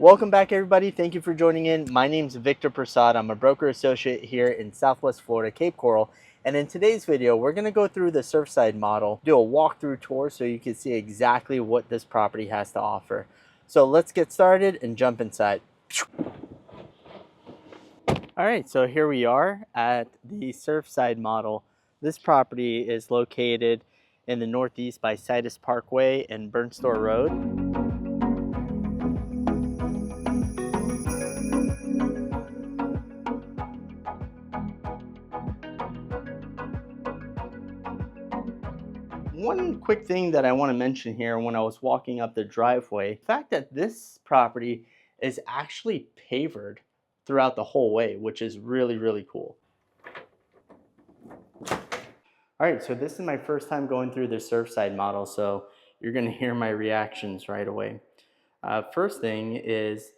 Welcome back, everybody. Thank you for joining in. My name is Victor Prasad. I'm a broker associate here in Southwest Florida, Cape Coral. And in today's video, we're going to go through the Surfside model, do a walkthrough tour so you can see exactly what this property has to offer. So let's get started and jump inside. All right, so here we are at the Surfside model. This property is located in the northeast by Citus Parkway and Burnstore Road. One quick thing that I want to mention here when I was walking up the driveway, the fact that this property is actually pavered throughout the whole way, which is really cool. All right, so this is my first time going through the Surfside model, so you're going to hear my reactions right away. First thing is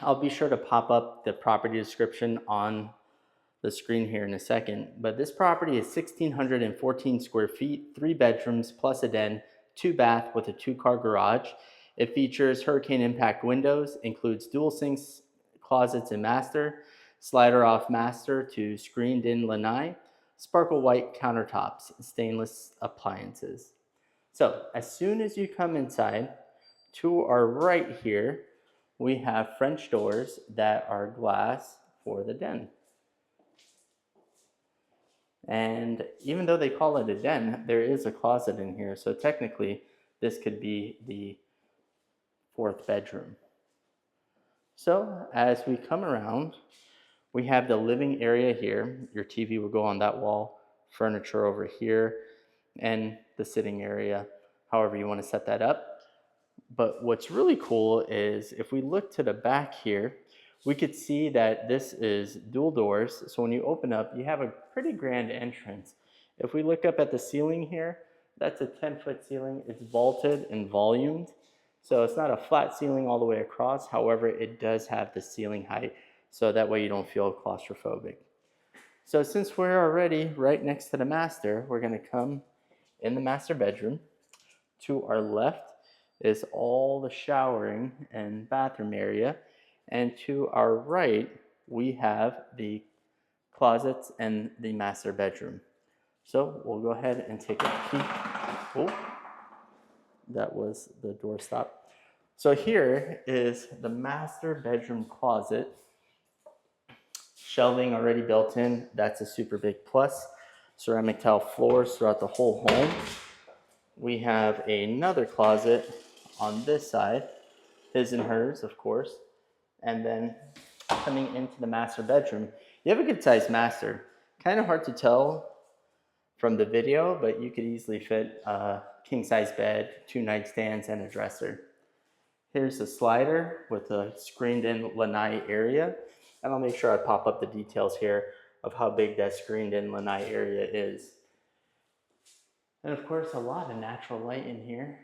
I'll be sure to pop up the property description on the screen here in a second, but this property is 1,614 square feet, 3 bedrooms plus a den, 2 bath with a 2-car garage. It features hurricane impact windows, includes dual sinks, closets and master, slider off master to screened in lanai, sparkle white countertops, stainless appliances. So as soon as you come inside, to our right here, we have French doors that are glass for the den. And even though they call it a den, there is a closet in here. So technically, this could be the 4th bedroom. So as we come around, we have the living area here. Your TV will go on that wall, furniture over here, and the sitting area, however you want to set that up. But what's really cool is if we look to the back here, we could see that this is dual doors. So when you open up, you have a pretty grand entrance. If we look up at the ceiling here, that's a 10-foot ceiling. It's vaulted and volumed. So it's not a flat ceiling all the way across. However, it does have the ceiling height. So that way you don't feel claustrophobic. So since we're already right next to the master, we're gonna come in the master bedroom. To our left is all the showering and bathroom area. And to our right, we have the closets and the master bedroom. So we'll go ahead and take a peek. Oh, that was the door stop. So here is the master bedroom closet. Shelving already built in. That's a super big plus. Ceramic tile floors throughout the whole home. We have another closet on this side, his and hers, of course. And then coming into the master bedroom, you have a good sized master. Kind of hard to tell from the video, but you could easily fit a king size bed, 2 nightstands, and a dresser. Here's the slider with a screened in lanai area. And I'll make sure I pop up the details here of how big that screened in lanai area is. And of course, a lot of natural light in here.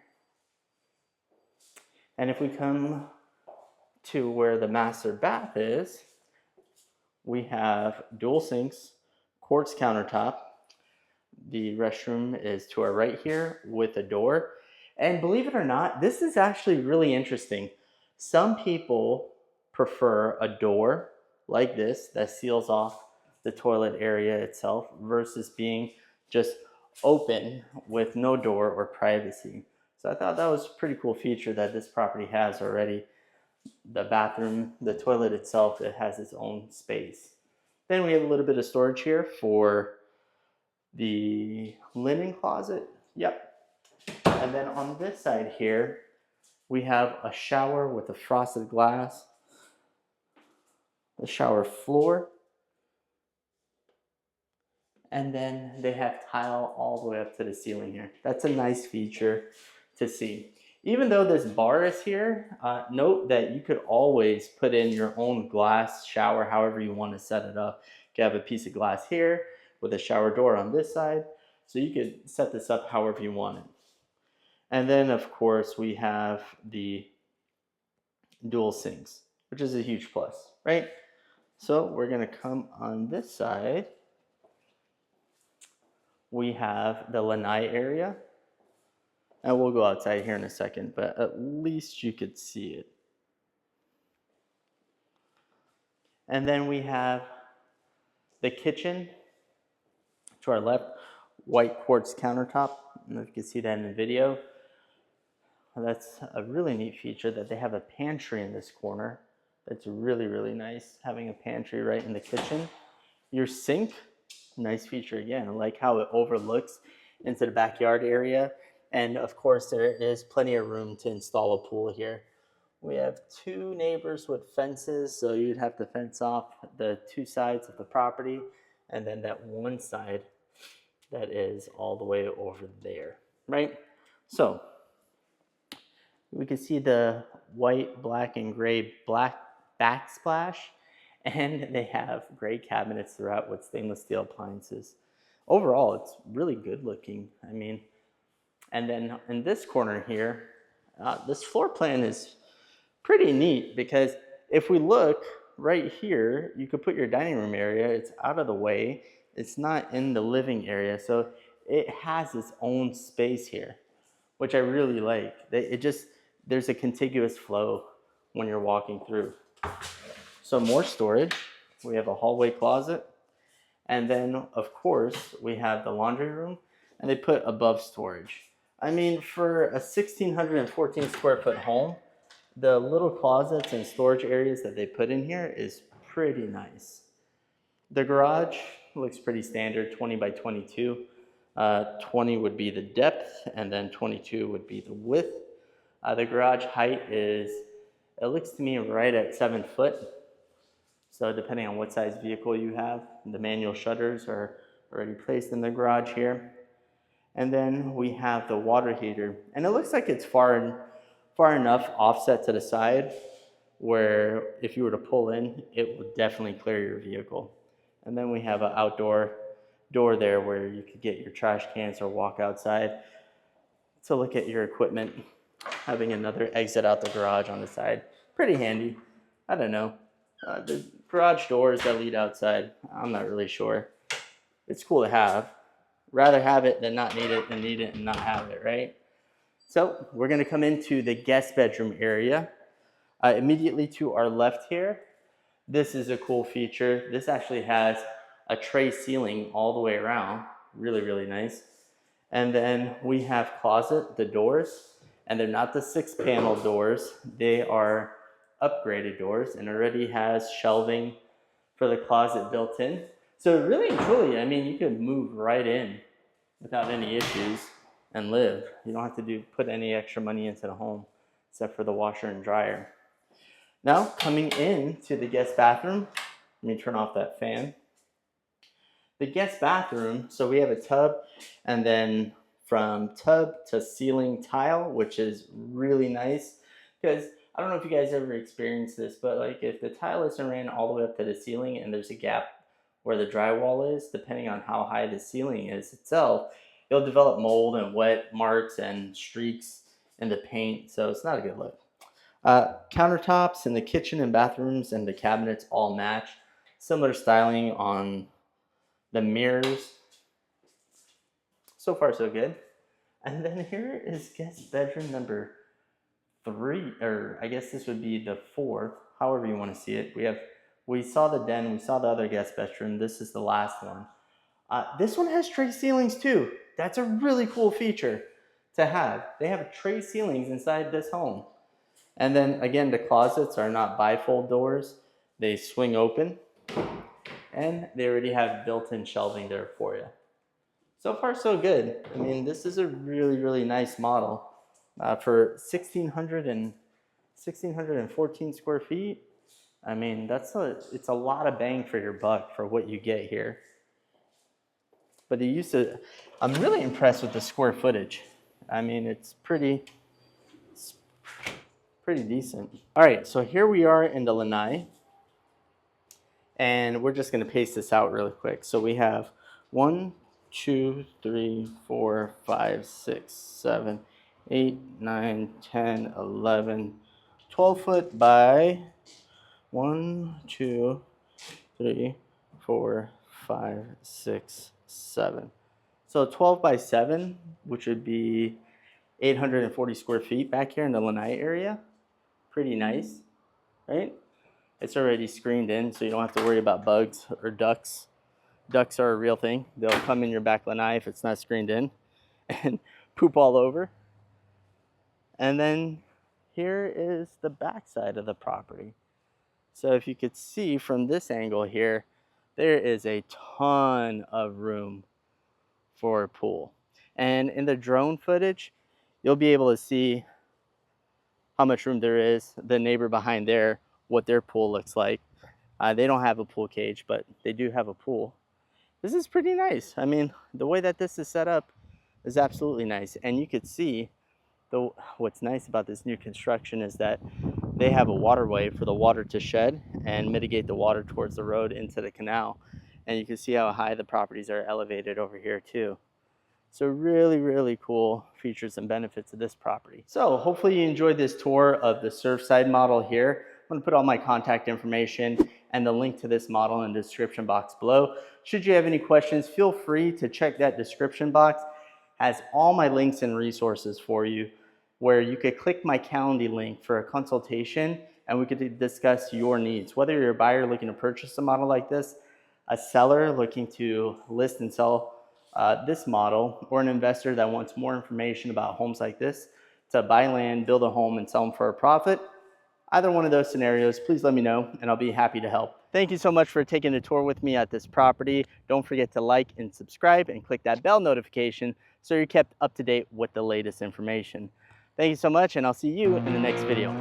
And if we come to where the master bath is, we have dual sinks, quartz countertop. The restroom is to our right here with a door. And believe it or not, this is actually really interesting. Some people prefer a door like this that seals off the toilet area itself versus being just open with no door or privacy. So I thought that was a pretty cool feature that this property has already. The bathroom, the toilet itself, it has its own space. Then we have a little bit of storage here for the linen closet. Yep. And then on this side here, we have a shower with a frosted glass, the shower floor, and then they have tile all the way up to the ceiling here. That's a nice feature to see. Even though this bar is here, note that you could always put in your own glass shower however you want to set it up. You have a piece of glass here with a shower door on this side, so you could set this up however you want it. And then of course we have the dual sinks, which is a huge plus, right? So we're gonna come on this side. We have the lanai area. And we'll go outside here in a second, but at least you could see it. And then we have the kitchen to our left, white quartz countertop. I don't know if you can see that in the video. Well, that's a really neat feature that they have a pantry in this corner. That's really, really nice, having a pantry right in the kitchen. Your sink, nice feature again. I like how it overlooks into the backyard area. And of course, there is plenty of room to install a pool here. We have two neighbors with fences, so you'd have to fence off the two sides of the property, and then that one side that is all the way over there, right? So we can see the white, black, and gray black backsplash, and they have gray cabinets throughout with stainless steel appliances. Overall, it's really good looking. I mean, and then in this corner here, this floor plan is pretty neat because if we look right here, you could put your dining room area. It's out of the way. It's not in the living area, so it has its own space here, which I really like. There's a contiguous flow when you're walking through. So more storage. We have a hallway closet. And then, of course, we have the laundry room, and they put above storage. I mean, for a 1,614 square foot home, the little closets and storage areas that they put in here is pretty nice. The garage looks pretty standard, 20 by 22. 20 would be the depth, and then 22 would be the width. The garage height is, it looks to me right at 7 foot. So depending on what size vehicle you have, the manual shutters are already placed in the garage here. And then we have the water heater. And it looks like it's far enough offset to the side where if you were to pull in, it would definitely clear your vehicle. And then we have an outdoor door there where you could get your trash cans or walk outside to look at your equipment. Having another exit out the garage on the side. Pretty handy. I don't know. The garage doors that lead outside, I'm not really sure. It's cool to have. Rather have it than not need it and need it and not have it, right? So we're going to come into the guest bedroom area. Immediately to our left here, this is a cool feature. This actually has a tray ceiling all the way around. Really, really nice. And then we have closet, the doors, and they're not the 6-panel doors. They are upgraded doors and already has shelving for the closet built in. So really and truly, I mean, you could move right in without any issues and live. You don't have to put any extra money into the home except for the washer and dryer. Now, coming into the guest bathroom, let me turn off that fan. The guest bathroom, so we have a tub, and then from tub to ceiling tile, which is really nice because I don't know if you guys ever experienced this, but like if the tile isn't ran all the way up to the ceiling and there's a gap where the drywall is, depending on how high the ceiling is itself, it'll develop mold and wet marks and streaks in the paint, so it's not a good look. Countertops in the kitchen and bathrooms and the cabinets all match. Similar styling on the mirrors. So far, so good. And then here is guest bedroom number 3, or I guess this would be the 4th, however you want to see it. We saw the den, we saw the other guest bedroom. This is the last one. This one has tray ceilings too. That's a really cool feature to have. They have tray ceilings inside this home. And then again, the closets are not bifold doors. They swing open, and they already have built-in shelving there for you. So far, so good. I mean, this is a really, really nice model. For 1,614 square feet, I mean, it's a lot of bang for your buck for what you get here. But I'm really impressed with the square footage. I mean, it's pretty decent. All right, so here we are in the lanai. And we're just going to paste this out really quick. So we have 1, 2, 3, 4, 5, 6, 7, 8, 9, 10, 11, 12 foot by 1, 2, 3, 4, 5, 6, 7. So 12 by 7, which would be 840 square feet back here in the lanai area. Pretty nice, right? It's already screened in, so you don't have to worry about bugs or ducks. Ducks are a real thing. They'll come in your back lanai if it's not screened in and poop all over. And then here is the back side of the property. So if you could see from this angle here, there is a ton of room for a pool. And in the drone footage, you'll be able to see how much room there is, the neighbor behind there, what their pool looks like. They don't have a pool cage, but they do have a pool. This is pretty nice. I mean, the way that this is set up is absolutely nice. And you could see what's nice about this new construction is that they have a waterway for the water to shed and mitigate the water towards the road into the canal. And you can see how high the properties are elevated over here too. So really, really cool features and benefits of this property. So hopefully you enjoyed this tour of the Surfside model here. I'm gonna put all my contact information and the link to this model in the description box below. Should you have any questions, feel free to check that description box. It has all my links and resources for you, where you could click my Calendly link for a consultation and we could discuss your needs. Whether you're a buyer looking to purchase a model like this, a seller looking to list and sell this model, or an investor that wants more information about homes like this to buy land, build a home, and sell them for a profit. Either one of those scenarios, please let me know and I'll be happy to help. Thank you so much for taking a tour with me at this property. Don't forget to like and subscribe and click that bell notification so you're kept up to date with the latest information. Thank you so much, and I'll see you in the next video.